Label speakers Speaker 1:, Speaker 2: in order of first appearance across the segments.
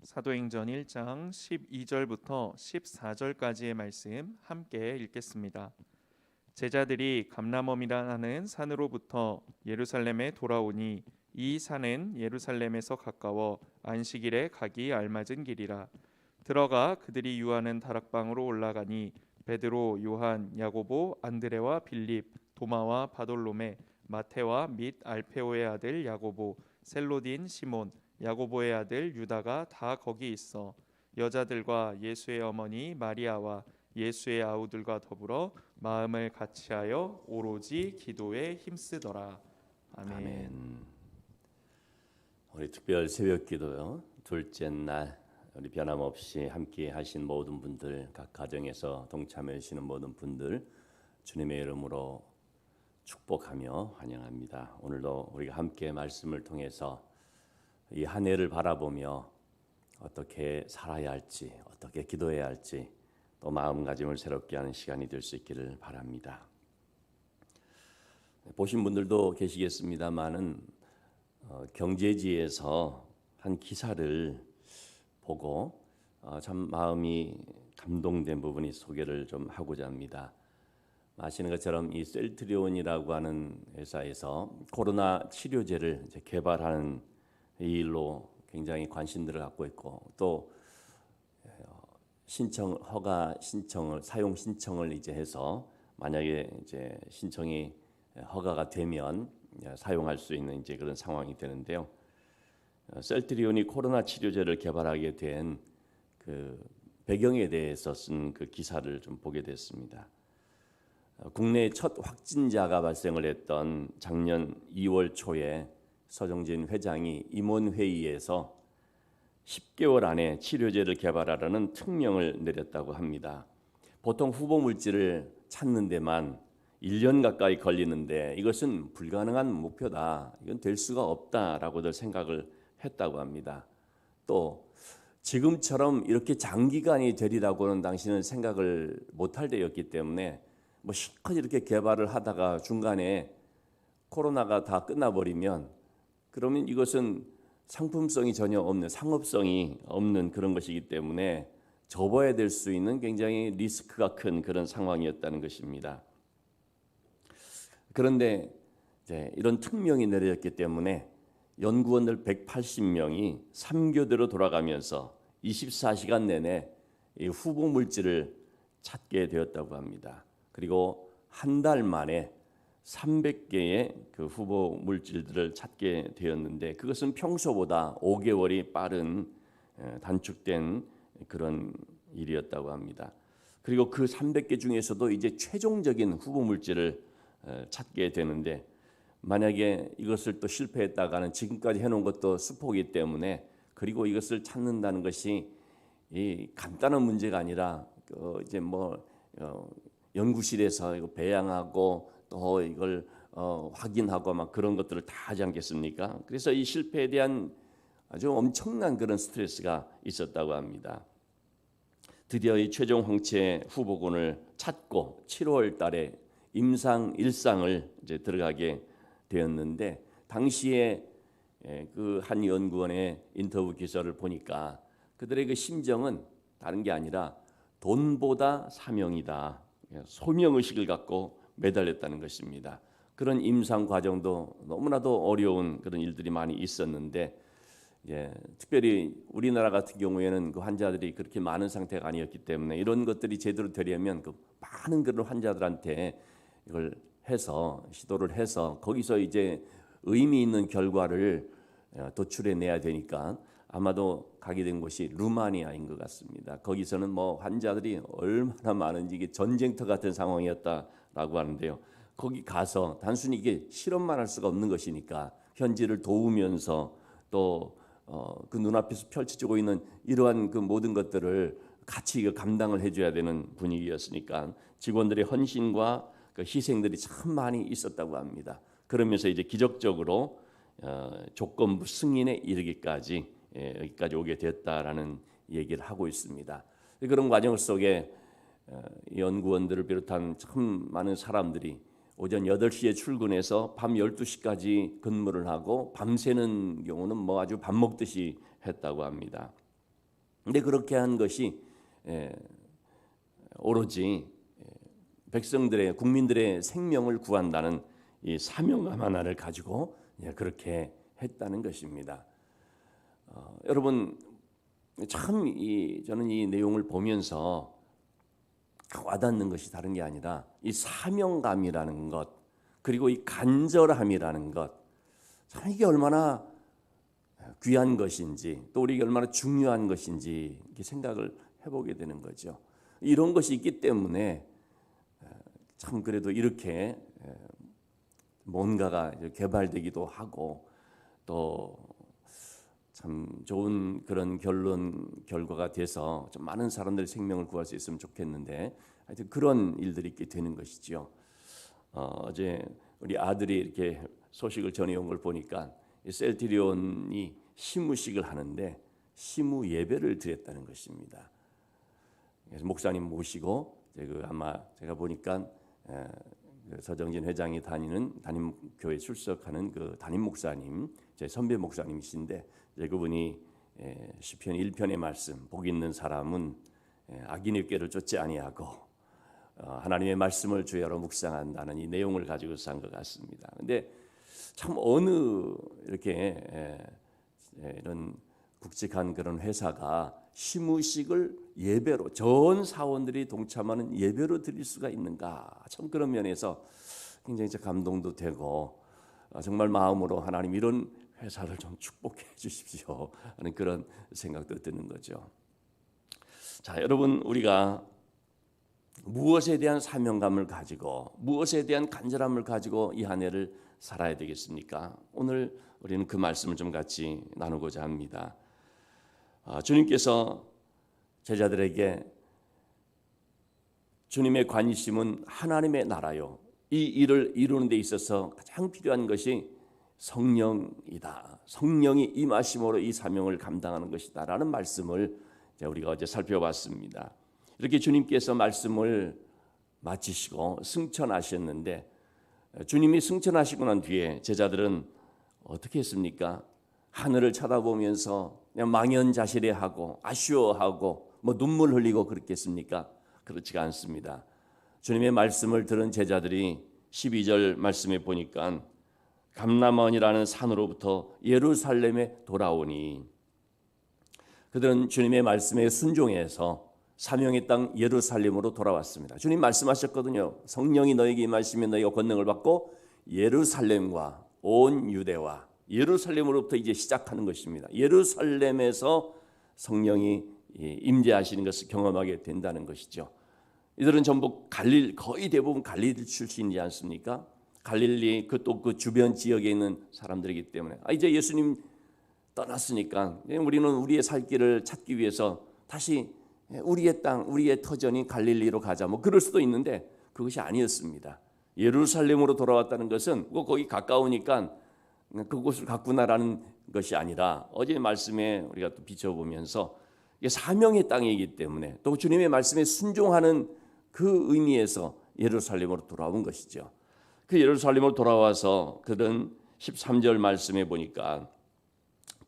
Speaker 1: 사도행전 1장 12절부터 14절까지의 말씀 함께 읽겠습니다. 제자들이 감람원이라는 산으로부터 예루살렘에 돌아오니 이 산은 예루살렘에서 가까워 안식일에 가기 알맞은 길이라. 들어가 그들이 유하는 다락방으로 올라가니 베드로, 요한, 야고보, 안드레와 빌립, 도마와 바돌로메, 마테와 및 알페오의 아들 야고보, 셀로딘 시몬, 야고보의 아들 유다가 다 거기 있어 여자들과 예수의 어머니 마리아와 예수의 아우들과 더불어 마음을 같이하여 오로지 기도에 힘쓰더라. 아멘.
Speaker 2: 아멘. 우리 특별 새벽기도요. 둘째 날 우리 변함없이 함께 하신 모든 분들, 각 가정에서 동참해 주시는 모든 분들 주님의 이름으로 축복하며 환영합니다. 오늘도 우리가 함께 말씀을 통해서 이 한 해를 바라보며 어떻게 살아야 할지, 어떻게 기도해야 할지 또 마음가짐을 새롭게 하는 시간이 될 수 있기를 바랍니다. 보신 분들도 계시겠습니다만은 경제지에서 한 기사를 보고 참 마음이 감동된 부분이 소개를 좀 하고자 합니다. 아시는 것처럼 이 셀트리온이라고 하는 회사에서 코로나 치료제를 이제 개발하는 이 일로 굉장히 관심들을 갖고 있고 또 허가 신청을 사용 신청을 이제 해서 만약에 이제 신청이 허가가 되면 사용할 수 있는 이제 그런 상황이 되는데요. 셀트리온이 코로나 치료제를 개발하게 된 그 배경에 대해서 쓴 그 기사를 좀 보게 됐습니다. 국내 첫 확진자가 발생을 했던 작년 2월 초에 서정진 회장이 임원회의에서 10개월 안에 치료제를 개발하라는 특명을 내렸다고 합니다. 보통 후보 물질을 찾는 데만 1년 가까이 걸리는데 이것은 불가능한 목표다. 이건 될 수가 없다라고들 생각을 했다고 합니다. 또 지금처럼 이렇게 장기간이 되리라고는 당신은 생각을 못할 때였기 때문에 뭐 실컷 이렇게 개발을 하다가 중간에 코로나가 다 끝나버리면 그러면 이것은 상품성이 전혀 없는, 상업성이 없는 그런 것이기 때문에 접어야 될 수 있는 굉장히 리스크가 큰 그런 상황이었다는 것입니다. 그런데 이제 이런 특명이 내려졌기 때문에 연구원들 180명이 3교대로 돌아가면서 24시간 내내 이 후보 물질을 찾게 되었다고 합니다. 그리고 한 달 만에 300개의 그 후보 물질들을 찾게 되었는데 그것은 평소보다 5개월이 빠른 단축된 그런 일이었다고 합니다. 그리고 그 300개 중에서도 이제 최종적인 후보 물질을 찾게 되는데 만약에 이것을 또 실패했다가는 지금까지 해놓은 것도 수포이기 때문에 그리고 이것을 찾는다는 것이 이 간단한 문제가 아니라 이제 연구실에서 이거 배양하고 또 이걸 확인하고 막 그런 것들을 다 하지 않겠습니까? 그래서 이 실패에 대한 아주 엄청난 그런 스트레스가 있었다고 합니다. 드디어 이 최종 황체 후보군을 찾고 7월 달에 임상 1상을 이제 들어가게 되었는데 당시에 그 한 연구원의 인터뷰 기사를 보니까 그들의 그 심정은 다른 게 아니라 돈보다 사명이다. 소명의식을 갖고 매달렸다는 것입니다. 그런 임상 과정도 너무나도 어려운 그런 일들이 많이 있었는데 특별히 우리나라 같은 경우에는 그 환자들이 그렇게 많은 상태가 아니었기 때문에 이런 것들이 제대로 되려면 그 많은 그런 환자들한테 이걸 해서 시도를 해서 거기서 이제 의미 있는 결과를 도출해내야 되니까 아마도 가게 된 곳이 루마니아인 것 같습니다. 거기서는 뭐 환자들이 얼마나 많은지 이게 전쟁터 같은 상황이었다라고 하는데요. 거기 가서 단순히 이게 실험만 할 수가 없는 것이니까 현지를 도우면서 또 그 눈앞에서 펼쳐지고 있는 이러한 그 모든 것들을 같이 감당을 해줘야 되는 분위기였으니까 직원들의 헌신과 그 희생들이 참 많이 있었다고 합니다. 그러면서 이제 기적적으로 조건부 승인에 이르기까지 여기까지 오게 됐다라는 얘기를 하고 있습니다. 그런 과정 속에 연구원들을 비롯한 참 많은 사람들이 오전 8시에 출근해서 밤 12시까지 근무를 하고 밤새는 경우는 뭐 아주 밥 먹듯이 했다고 합니다. 근데 그렇게 한 것이 오로지 백성들의 국민들의 생명을 구한다는 이 사명감 하나를 가지고 그렇게 했다는 것입니다. 여러분 참 저는 이 내용을 보면서 와닿는 것이 다른 게 아니라 이 사명감이라는 것 그리고 이 간절함이라는 것 참 이게 얼마나 귀한 것인지 또 우리에게 얼마나 중요한 것인지 이렇게 생각을 해보게 되는 거죠. 이런 것이 있기 때문에 참 그래도 이렇게 뭔가가 개발되기도 하고 또 참 좋은 그런 결과가 돼서 좀 많은 사람들의 생명을 구할 수 있으면 좋겠는데 하여튼 그런 일들이 있게 되는 것이죠. 어제 우리 아들이 이렇게 소식을 전해온 걸 보니까 셀티리온이 시무식을 하는데 시무 예배를 드렸다는 것입니다. 그래서 목사님 모시고 아마 제가 보니까 서정진 회장이 다니는 담임 교회 출석하는 그 담임 목사님, 제 선배 목사님이신데 그분이 시편 1편의 말씀, 복 있는 사람은 악인의 꾀를 쫓지 아니하고 하나님의 말씀을 주야로 묵상한다는 이 내용을 가지고서 한 것 같습니다. 근데 참 어느 이렇게 이런 굵직한 그런 회사가 시무식을 예배로 전 사원들이 동참하는 예배로 드릴 수가 있는가? 참 그런 면에서 굉장히 감동도 되고 정말 마음으로 하나님 이런 회사를 좀 축복해 주십시오 하는 그런 생각도 드는 거죠. 자, 여러분 우리가 무엇에 대한 사명감을 가지고 무엇에 대한 간절함을 가지고 이 한 해를 살아야 되겠습니까? 오늘 우리는 그 말씀을 좀 같이 나누고자 합니다. 주님께서 제자들에게 주님의 관심은 하나님의 나라요. 이 일을 이루는 데 있어서 가장 필요한 것이 성령이다. 성령이 임하심으로 이 사명을 감당하는 것이다 라는 말씀을 우리가 어제 살펴봤습니다. 이렇게 주님께서 말씀을 마치시고 승천하셨는데 주님이 승천하시고 난 뒤에 제자들은 어떻게 했습니까? 하늘을 쳐다보면서 그냥 망연자실해하고 아쉬워하고 뭐 눈물 흘리고 그렇겠습니까? 그렇지가 않습니다. 주님의 말씀을 들은 제자들이 12절 말씀에 보니까 감람원이라는 산으로부터 예루살렘에 돌아오니 그들은 주님의 말씀에 순종해서 사명의 땅 예루살렘으로 돌아왔습니다. 주님 말씀하셨거든요. 성령이 너에게 임하시면 너희가 권능을 받고 예루살렘과 온 유대와 예루살렘으로부터 이제 시작하는 것입니다. 예루살렘에서 성령이 임재하시는 것을 경험하게 된다는 것이죠. 이들은 전부 거의 대부분 갈릴리 출신이지 않습니까? 갈릴리 또 그 주변 지역에 있는 사람들이기 때문에 이제 예수님 떠났으니까 우리는 우리의 살 길을 찾기 위해서 다시 우리의 땅, 우리의 터전인 갈릴리로 가자. 뭐 그럴 수도 있는데 그것이 아니었습니다. 예루살렘으로 돌아왔다는 것은 거기 가까우니까 그곳을 갔구나라는 것이 아니라 어제 말씀에 우리가 또 비춰보면서 이게 사명의 땅이기 때문에 또 주님의 말씀에 순종하는 그 의미에서 예루살렘으로 돌아온 것이죠. 그 예루살렘으로 돌아와서 그들은 13절 말씀에 보니까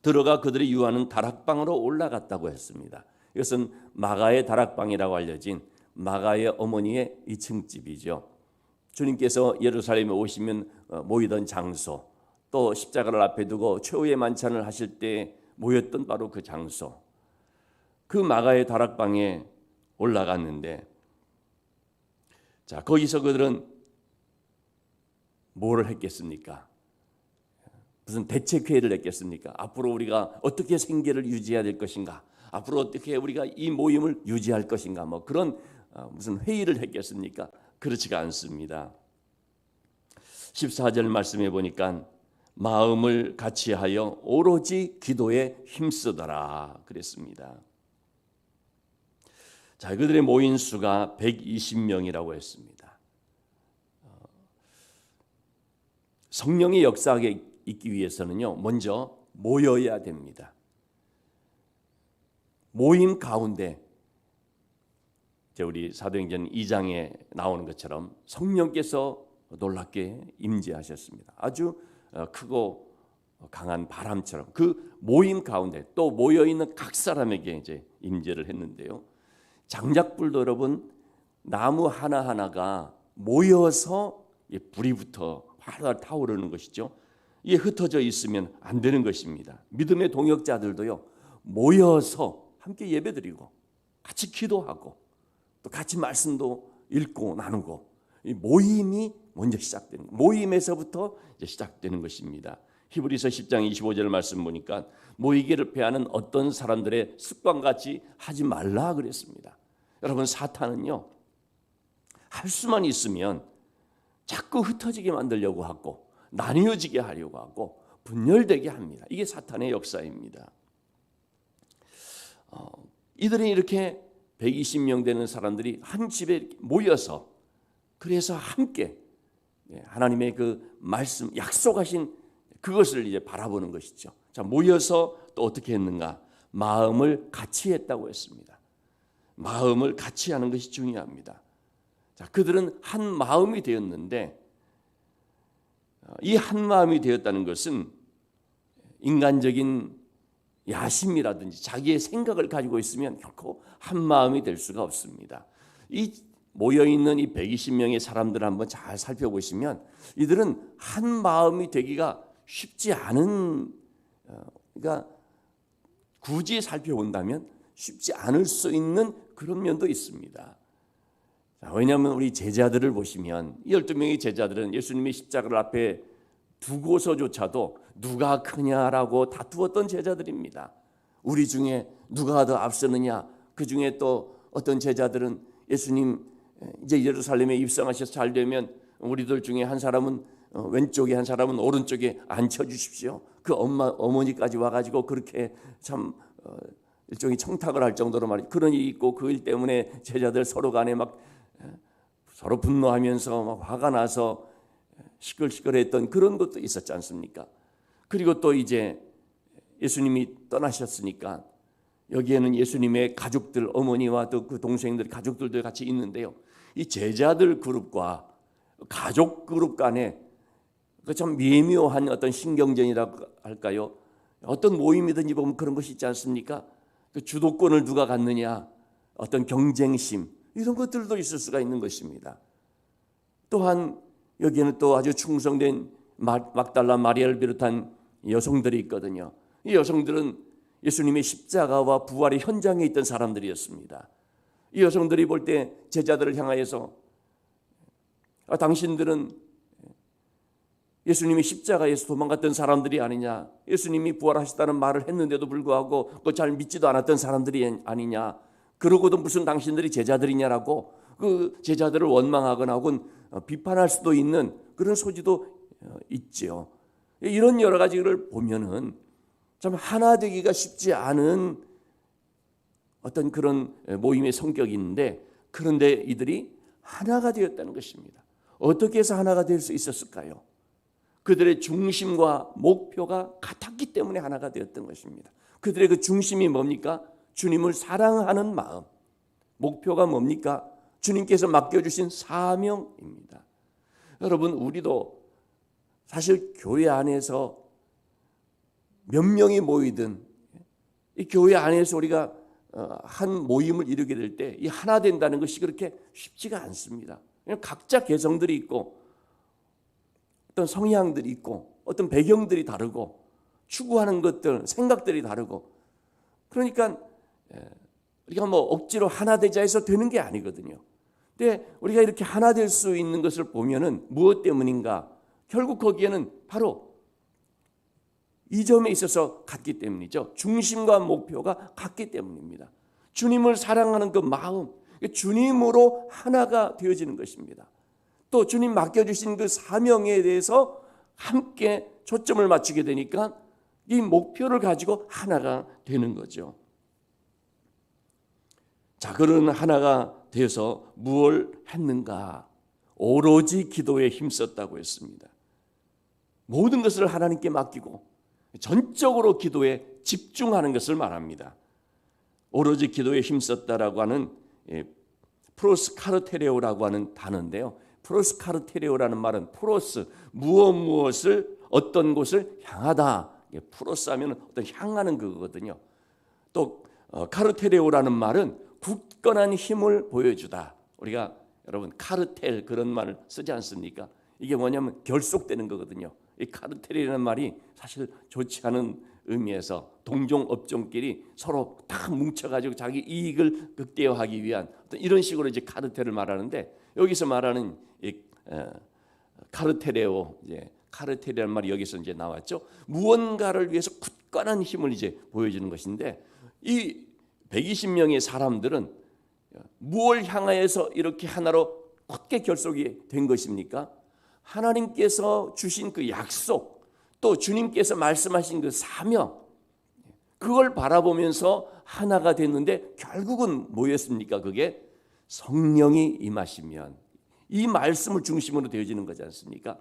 Speaker 2: 들어가 그들이 유하는 다락방으로 올라갔다고 했습니다. 이것은 마가의 다락방이라고 알려진 마가의 어머니의 2층 집이죠. 주님께서 예루살렘에 오시면 모이던 장소, 또 십자가를 앞에 두고 최후의 만찬을 하실 때 모였던 바로 그 장소, 그 마가의 다락방에 올라갔는데, 자 거기서 그들은 뭐를 했겠습니까? 무슨 대책회의를 했겠습니까? 앞으로 우리가 어떻게 생계를 유지해야 될 것인가? 앞으로 어떻게 우리가 이 모임을 유지할 것인가? 뭐 그런 무슨 회의를 했겠습니까? 그렇지가 않습니다. 14절 말씀해 보니까 마음을 같이하여 오로지 기도에 힘쓰더라 그랬습니다. 자, 그들의 모인 수가 120명이라고 했습니다. 성령의 역사하게 있기 위해서는요, 먼저 모여야 됩니다. 모임 가운데 우리 사도행전 2장에 나오는 것처럼 성령께서 놀랍게 임재하셨습니다. 아주 크고 강한 바람처럼 그 모임 가운데 또 모여 있는 각 사람에게 이제 임재를 했는데요. 장작불도 여러분 나무 하나하나가 모여서 불이 붙어 활활 타오르는 것이죠. 이게 흩어져 있으면 안 되는 것입니다. 믿음의 동역자들도요. 모여서 함께 예배드리고 같이 기도하고 또 같이 말씀도 읽고 나누고 이 모임이 먼저 시작되는 모임에서부터 이제 시작되는 것입니다. 히브리서 10장 25절 말씀 보니까 모이기를 패하는 어떤 사람들의 습관같이 하지 말라 그랬습니다. 여러분 사탄은요. 할 수만 있으면 자꾸 흩어지게 만들려고 하고 나뉘어지게 하려고 하고 분열되게 합니다. 이게 사탄의 역사입니다. 이들은 이렇게 120명 되는 사람들이 한 집에 모여서 그래서 함께 하나님의 그 말씀 약속하신 그것을 이제 바라보는 것이죠. 자, 모여서 또 어떻게 했는가? 마음을 같이 했다고 했습니다. 마음을 같이 하는 것이 중요합니다. 자, 그들은 한 마음이 되었는데 이 한 마음이 되었다는 것은 인간적인 야심이라든지 자기의 생각을 가지고 있으면 결코 한 마음이 될 수가 없습니다. 이 모여있는 이 120명의 사람들을 한번 잘 살펴보시면 이들은 한 마음이 되기가 쉽지 않은, 그러니까 굳이 살펴본다면 쉽지 않을 수 있는 그런 면도 있습니다. 자, 왜냐하면 우리 제자들을 보시면 12명의 제자들은 예수님의 십자가를 앞에 두고서조차도 누가 크냐라고 다투었던 제자들입니다. 우리 중에 누가 더 앞서느냐. 그 중에 또 어떤 제자들은 예수님 이제 예루살렘에 입성하셔서 잘 되면 우리들 중에 한 사람은 왼쪽에 한 사람은 오른쪽에 앉혀주십시오. 그 어머니까지 와가지고 그렇게 참 일종의 청탁을 할 정도로 말이죠. 그런 일이 있고 그 일 때문에 제자들 서로 간에 막 서로 분노하면서 막 화가 나서 시끌시끌했던 그런 것도 있었지 않습니까? 그리고 또 이제 예수님이 떠나셨으니까 여기에는 예수님의 가족들, 어머니와 또 그 동생들, 가족들도 같이 있는데요. 이 제자들 그룹과 가족 그룹 간에 참 미묘한 어떤 신경전이라고 할까요? 어떤 모임이든지 보면 그런 것이 있지 않습니까? 그 주도권을 누가 갖느냐, 어떤 경쟁심 이런 것들도 있을 수가 있는 것입니다. 또한 여기에는 또 아주 충성된 막달라 마리아를 비롯한 여성들이 있거든요. 이 여성들은 예수님의 십자가와 부활의 현장에 있던 사람들이었습니다. 이 여성들이 볼 때 제자들을 향하여서 당신들은 예수님이 십자가에서 도망갔던 사람들이 아니냐, 예수님이 부활하셨다는 말을 했는데도 불구하고 또 잘 믿지도 않았던 사람들이 아니냐, 그러고도 무슨 당신들이 제자들이냐라고 그 제자들을 원망하거나 혹은 비판할 수도 있는 그런 소지도 있죠. 이런 여러 가지를 보면은 참 하나 되기가 쉽지 않은 어떤 그런 모임의 성격이 있는데, 그런데 이들이 하나가 되었다는 것입니다. 어떻게 해서 하나가 될 수 있었을까요? 그들의 중심과 목표가 같았기 때문에 하나가 되었던 것입니다. 그들의 그 중심이 뭡니까? 주님을 사랑하는 마음. 목표가 뭡니까? 주님께서 맡겨주신 사명입니다. 여러분, 우리도 사실 교회 안에서 몇 명이 모이든 이 교회 안에서 우리가 한 모임을 이루게 될 때 이 하나 된다는 것이 그렇게 쉽지가 않습니다. 각자 개성들이 있고 어떤 성향들이 있고 어떤 배경들이 다르고 추구하는 것들, 생각들이 다르고, 그러니까 우리가 뭐 억지로 하나 되자 해서 되는 게 아니거든요. 근데 우리가 이렇게 하나 될 수 있는 것을 보면은 무엇 때문인가? 결국 거기에는 바로 이 점에 있어서 같기 때문이죠. 중심과 목표가 같기 때문입니다. 주님을 사랑하는 그 마음, 주님으로 하나가 되어지는 것입니다. 또 주님 맡겨주신 그 사명에 대해서 함께 초점을 맞추게 되니까 이 목표를 가지고 하나가 되는 거죠. 자, 그런 하나가 되어서 무엇을 했는가? 오로지 기도에 힘썼다고 했습니다. 모든 것을 하나님께 맡기고 전적으로 기도에 집중하는 것을 말합니다. 오로지 기도에 힘썼다라고 하는 프로스카르테레오라고 하는 단어인데요. 프로스카르테레오라는 말은 프로스, 무엇을 어떤 곳을 향하다. 프로스 하면 어떤 향하는 그거거든요. 또 카르테레오라는 말은 굳건한 힘을 보여주다. 우리가 여러분 카르텔 그런 말을 쓰지 않습니까? 이게 뭐냐면 결속되는 거거든요. 이 카르텔이라는 말이 사실 좋지 않은 의미에서 동종 업종끼리 서로 다 뭉쳐가지고 자기 이익을 극대화하기 위한 어떤 이런 식으로 이제 카르텔을 말하는데, 여기서 말하는 이 카르텔레오, 이제 카르텔이라는 말이 여기서 이제 나왔죠. 무언가를 위해서 굳건한 힘을 이제 보여주는 것인데, 이 120명의 사람들은 무엇을 향하여서 이렇게 하나로 굳게 결속이 된 것입니까? 하나님께서 주신 그 약속, 또 주님께서 말씀하신 그 사명, 그걸 바라보면서 하나가 됐는데, 결국은 뭐였습니까? 그게 성령이 임하시면, 이 말씀을 중심으로 되어지는 거지 않습니까?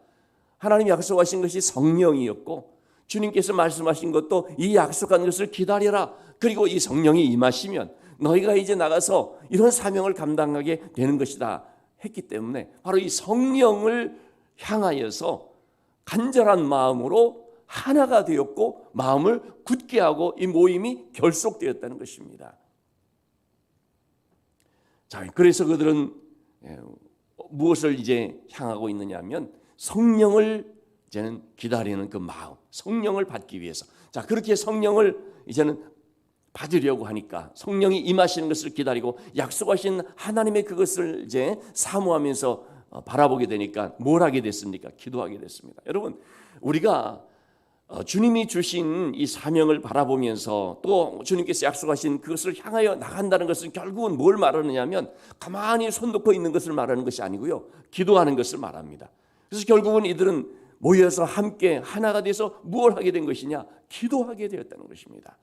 Speaker 2: 하나님이 약속하신 것이 성령이었고, 주님께서 말씀하신 것도 이 약속한 것을 기다려라. 그리고 이 성령이 임하시면 너희가 이제 나가서 이런 사명을 감당하게 되는 것이다 했기 때문에, 바로 이 성령을 향하여서 간절한 마음으로 하나가 되었고 마음을 굳게 하고 이 모임이 결속되었다는 것입니다. 자, 그래서 그들은 무엇을 이제 향하고 있느냐 하면 성령을 이제는 기다리는 그 마음, 성령을 받기 위해서. 자, 그렇게 성령을 이제는 받으려고 하니까 성령이 임하시는 것을 기다리고 약속하신 하나님의 그것을 이제 사모하면서 바라보게 되니까 뭘 하게 됐습니까? 기도하게 됐습니다. 여러분, 우리가 주님이 주신 이 사명을 바라보면서 또 주님께서 약속하신 그것을 향하여 나간다는 것은 결국은 뭘 말하느냐면 가만히 손 놓고 있는 것을 말하는 것이 아니고요, 기도하는 것을 말합니다. 그래서 결국은 이들은 모여서 함께 하나가 돼서 무엇을 하게 된 것이냐? 기도하게 되었다는 것입니다.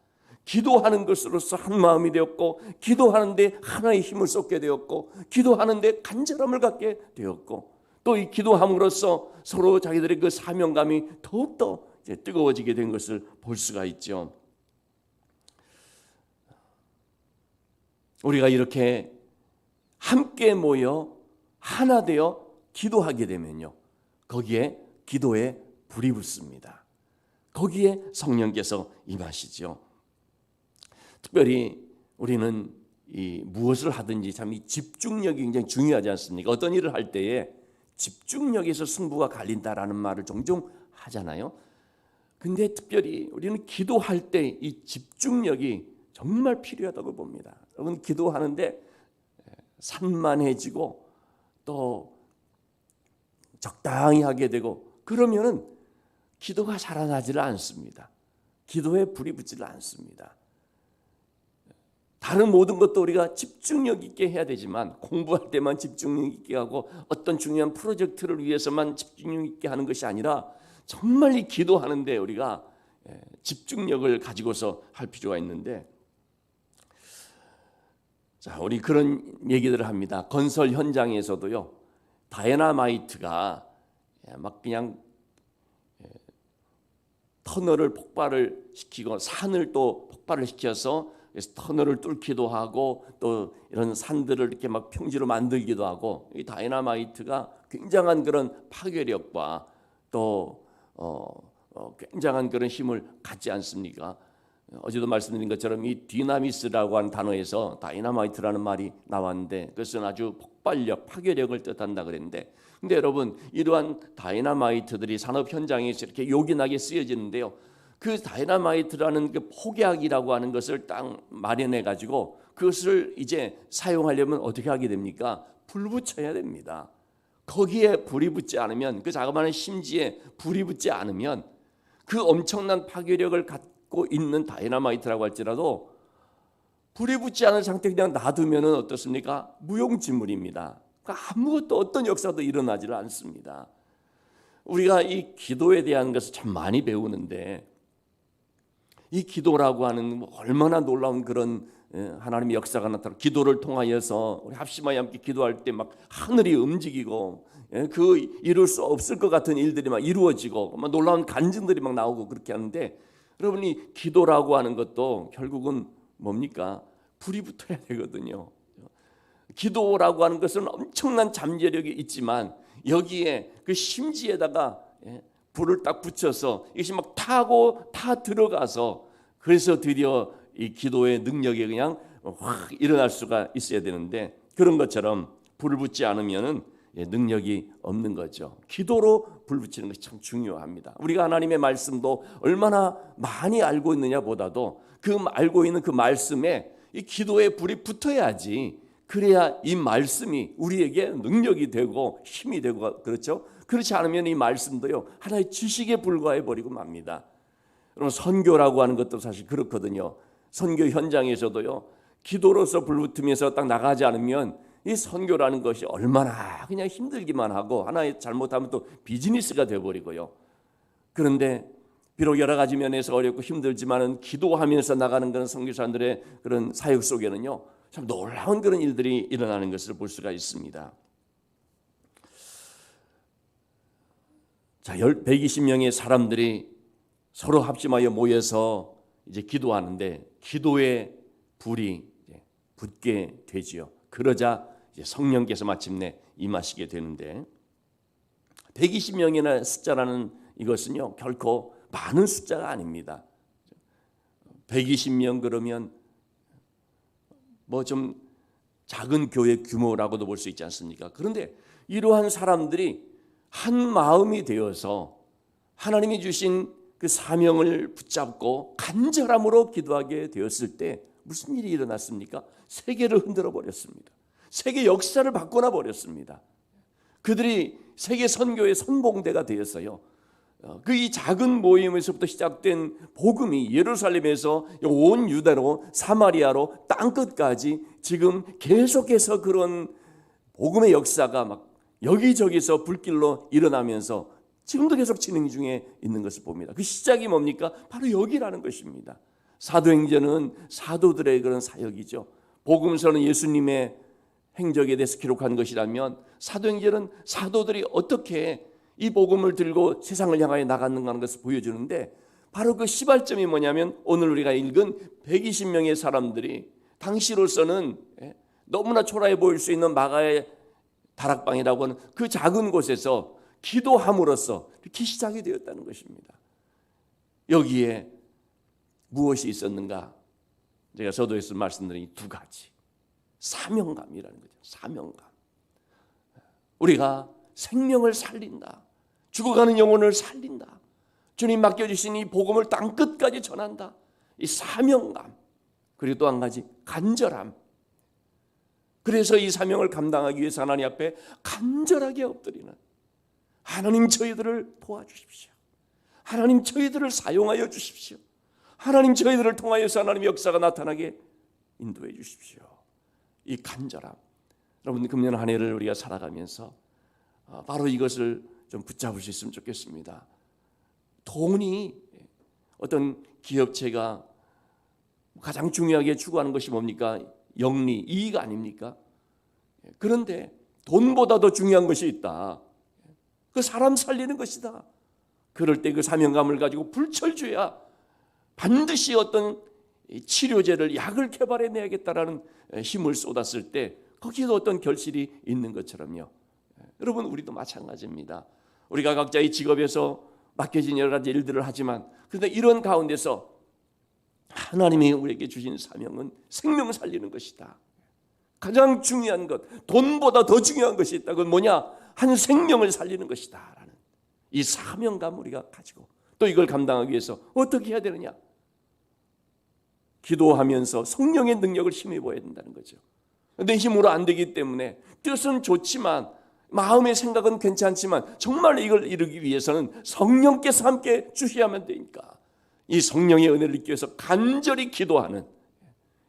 Speaker 2: 기도하는 것으로서 한 마음이 되었고, 기도하는데 하나의 힘을 쏟게 되었고, 기도하는데 간절함을 갖게 되었고, 또 이 기도함으로써 서로 자기들의 그 사명감이 더욱더 이제 뜨거워지게 된 것을 볼 수가 있죠. 우리가 이렇게 함께 모여 하나 되어 기도하게 되면요, 거기에 기도에 불이 붙습니다. 거기에 성령께서 임하시죠. 특별히 우리는 이 무엇을 하든지 참 이 집중력이 굉장히 중요하지 않습니까? 어떤 일을 할 때에 집중력에서 승부가 갈린다라는 말을 종종 하잖아요. 근데 특별히 우리는 기도할 때 이 집중력이 정말 필요하다고 봅니다. 여러분, 기도하는데 산만해지고 또 적당히 하게 되고 그러면은 기도가 자라나지를 않습니다. 기도에 불이 붙지를 않습니다. 다른 모든 것도 우리가 집중력 있게 해야 되지만, 공부할 때만 집중력 있게 하고 어떤 중요한 프로젝트를 위해서만 집중력 있게 하는 것이 아니라 정말 이 기도하는데 우리가 집중력을 가지고서 할 필요가 있는데, 자, 우리 그런 얘기들을 합니다. 건설 현장에서도요, 다이너마이트가 막 그냥 터널을 폭발을 시키고 산을 또 폭발을 시켜서 그래서 터널을 뚫기도 하고 또 이런 산들을 이렇게 막 평지로 만들기도 하고, 이 다이너마이트가 굉장한 그런 파괴력과 또 굉장한 그런 힘을 갖지 않습니까? 어제도 말씀드린 것처럼 이 디나미스라고 하는 단어에서 다이너마이트라는 말이 나왔는데, 그것은 아주 폭발력, 파괴력을 뜻한다 그랬는데, 근데 여러분, 이러한 다이너마이트들이 산업 현장에서 이렇게 요긴하게 쓰여지는데요, 그 다이너마이트라는 그 폭약이라고 하는 것을 딱 마련해 가지고 그것을 이제 사용하려면 어떻게 하게 됩니까? 불 붙여야 됩니다. 거기에 불이 붙지 않으면, 그 자그마한 심지에 불이 붙지 않으면 그 엄청난 파괴력을 갖고 있는 다이너마이트라고 할지라도 불이 붙지 않은 상태 그냥 놔두면은 어떻습니까? 무용지물입니다. 그러니까 아무것도 어떤 역사도 일어나지를 않습니다. 우리가 이 기도에 대한 것을 참 많이 배우는데, 이 기도라고 하는 얼마나 놀라운 그런 하나님의 역사가 나타나, 기도를 통하여서 우리 합심하여 함께 기도할 때 막 하늘이 움직이고 그 이룰 수 없을 것 같은 일들이 막 이루어지고 막 놀라운 간증들이 막 나오고 그렇게 하는데, 여러분이 기도라고 하는 것도 결국은 뭡니까? 불이 붙어야 되거든요. 기도라고 하는 것은 엄청난 잠재력이 있지만 여기에 그 심지에다가 불을 딱 붙여서 이것이 막 타고 타 들어가서 그래서 드디어 이 기도의 능력이 그냥 확 일어날 수가 있어야 되는데 그런 것처럼 불을 붙지 않으면은 능력이 없는 거죠. 기도로 불 붙이는 것이 참 중요합니다. 우리가 하나님의 말씀도 얼마나 많이 알고 있느냐 보다도 그 알고 있는 그 말씀에 이 기도의 불이 붙어야지 그래야 이 말씀이 우리에게 능력이 되고 힘이 되고 그렇죠. 그렇지 않으면 이 말씀도요 하나의 지식에 불과해 버리고 맙니다. 여러분 선교라고 하는 것도 사실 그렇거든요. 선교 현장에서도요 기도로서 불붙으면서 딱 나가지 않으면 이 선교라는 것이 얼마나 그냥 힘들기만 하고 하나의 잘못하면 또 비즈니스가 되어버리고요. 그런데 비록 여러 가지 면에서 어렵고 힘들지만은 기도하면서 나가는 그런 선교사들의 그런 사역 속에는요 참 놀라운 그런 일들이 일어나는 것을 볼 수가 있습니다. 자, 120명의 사람들이 서로 합심하여 모여서 이제 기도하는데 기도의 불이 붙게 되지요. 그러자 이제 성령께서 마침내 임하시게 되는데 120명이나 숫자라는 이것은요 결코 많은 숫자가 아닙니다. 120명 그러면 뭐 좀 작은 교회 규모라고도 볼 수 있지 않습니까? 그런데 이러한 사람들이 한 마음이 되어서 하나님이 주신 그 사명을 붙잡고 간절함으로 기도하게 되었을 때 무슨 일이 일어났습니까? 세계를 흔들어 버렸습니다. 세계 역사를 바꿔놔 버렸습니다. 그들이 세계 선교의 선봉대가 되었어요. 그 이 작은 모임에서부터 시작된 복음이 예루살렘에서 온 유대로 사마리아로 땅끝까지 지금 계속해서 그런 복음의 역사가 막 여기저기서 불길로 일어나면서 지금도 계속 진행 중에 있는 것을 봅니다. 그 시작이 뭡니까? 바로 여기라는 것입니다. 사도행전은 사도들의 그런 사역이죠. 복음서는 예수님의 행적에 대해서 기록한 것이라면 사도행전은 사도들이 어떻게 이 복음을 들고 세상을 향하여 나갔는가 하는 것을 보여주는데 바로 그 시발점이 뭐냐면 오늘 우리가 읽은 120명의 사람들이 당시로서는 너무나 초라해 보일 수 있는 마가의 다락방이라고 하는 그 작은 곳에서 기도함으로써 이렇게 시작이 되었다는 것입니다. 여기에 무엇이 있었는가? 제가 서두에서 말씀드린 두 가지. 사명감이라는 거죠. 사명감. 우리가 생명을 살린다. 죽어가는 영혼을 살린다. 주님 맡겨주신 이 복음을 땅끝까지 전한다. 이 사명감. 그리고 또 한 가지 간절함. 그래서 이 사명을 감당하기 위해서 하나님 앞에 간절하게 엎드리는 하나님 저희들을 도와주십시오. 하나님 저희들을 사용하여 주십시오. 하나님 저희들을 통하여서 하나님의 역사가 나타나게 인도해 주십시오. 이 간절함. 여러분 금년 한 해를 우리가 살아가면서 바로 이것을 좀 붙잡을 수 있으면 좋겠습니다. 돈이 어떤 기업체가 가장 중요하게 추구하는 것이 뭡니까? 영리, 이익 아닙니까? 그런데 돈보다 더 중요한 것이 있다. 그 사람 살리는 것이다. 그럴 때 그 사명감을 가지고 불철주야 반드시 어떤 치료제를 약을 개발해내야겠다라는 힘을 쏟았을 때 거기에도 어떤 결실이 있는 것처럼요. 여러분 우리도 마찬가지입니다. 우리가 각자의 직업에서 맡겨진 여러 가지 일들을 하지만 그런데 이런 가운데서 하나님이 우리에게 주신 사명은 생명 살리는 것이다. 가장 중요한 것, 돈보다 더 중요한 것이 있다. 그건 뭐냐? 한 생명을 살리는 것이다 라는 이 사명감 우리가 가지고 또 이걸 감당하기 위해서 어떻게 해야 되느냐? 기도하면서 성령의 능력을 힘입어야 된다는 거죠. 내 힘으로 안 되기 때문에 뜻은 좋지만 마음의 생각은 괜찮지만 정말 이걸 이루기 위해서는 성령께서 함께 주셔야만 되니까 이 성령의 은혜를 입기 위해서 간절히 기도하는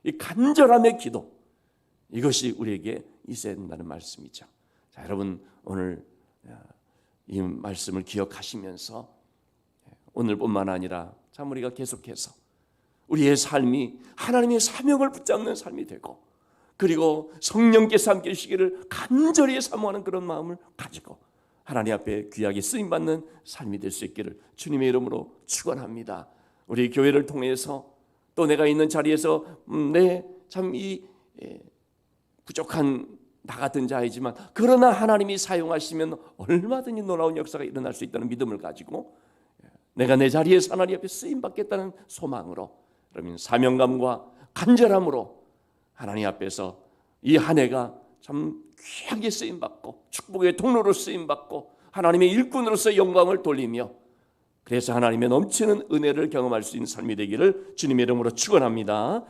Speaker 2: 이 간절함의 기도, 이것이 우리에게 있어야 된다는 말씀이죠. 자, 여러분 오늘 이 말씀을 기억하시면서 오늘뿐만 아니라 참 우리가 계속해서 우리의 삶이 하나님의 사명을 붙잡는 삶이 되고 그리고 성령께서 함께 해주시기를 간절히 사모하는 그런 마음을 가지고 하나님 앞에 귀하게 쓰임받는 삶이 될 수 있기를 주님의 이름으로 축원합니다. 우리 교회를 통해서 또 내가 있는 자리에서 내 참 이 부족한 나 같은 자이지만 그러나 하나님이 사용하시면 얼마든지 놀라운 역사가 일어날 수 있다는 믿음을 가지고 내가 내 자리에서 하나님 앞에 쓰임 받겠다는 소망으로, 그러면 사명감과 간절함으로 하나님 앞에서 이 한 해가 참 귀하게 쓰임 받고 축복의 통로로 쓰임 받고 하나님의 일꾼으로서 영광을 돌리며, 그래서 하나님의 넘치는 은혜를 경험할 수 있는 삶이 되기를 주님의 이름으로 축원합니다.